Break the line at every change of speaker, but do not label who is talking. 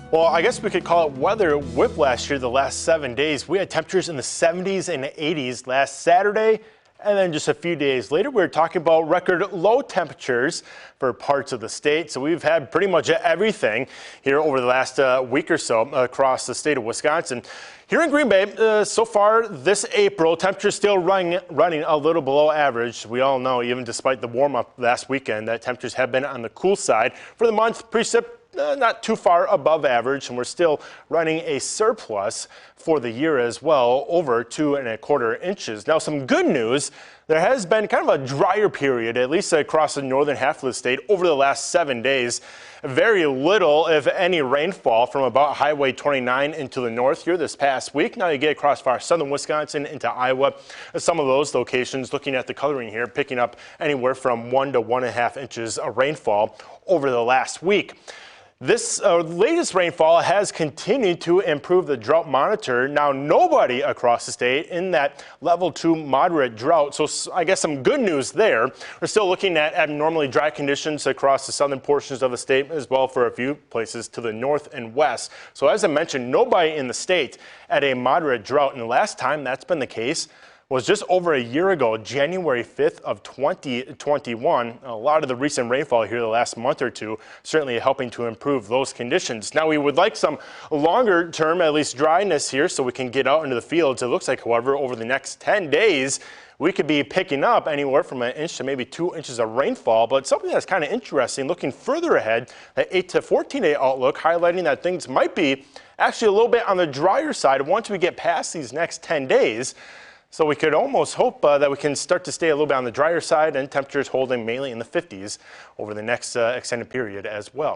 Well, I guess we could call it weather whiplash here the last 7 days. We had temperatures in the 70s and 80s last Saturday, and then just a few days later, we were talking about record low temperatures for parts of the state. So we've had pretty much everything here over the last week or so across the state of Wisconsin. Here in Green Bay, so far this April, temperatures still running a little below average. We all know, even despite the warm up last weekend, that temperatures have been on the cool side. For the month, precip not too far above average, and we're still running a surplus for the year as well, over 2¼ inches. Now, some good news, there has been kind of a drier period, at least across the northern half of the state, over the last 7 days. Very little, if any, rainfall from about Highway 29 into the north here this past week. Now you get across far southern Wisconsin into Iowa. Some of those locations, looking at the coloring here, picking up anywhere from 1 to 1½ inches of rainfall over the last week. This latest rainfall has continued to improve the drought monitor. Now, nobody across the state in that level 2 moderate drought. So I guess some good news there. We're still looking at abnormally dry conditions across the southern portions of the state, as well for a few places to the north and west. So as I mentioned, nobody in the state at a moderate drought. And the last time that's been the case was just over a year ago, January 5th of 2021. A lot of the recent rainfall here the last month or two certainly helping to improve those conditions. Now we would like some longer term, at least dryness here, so we can get out into the fields. It looks like, however, over the next 10 days, we could be picking up anywhere from 1 inch to maybe 2 inches of rainfall. But something that's kind of interesting, looking further ahead, that 8 to 14-day outlook highlighting that things might be actually a little bit on the drier side once we get past these next 10 days. So we could almost hope that we can start to stay a little bit on the drier side and temperatures holding mainly in the 50s over the next extended period as well.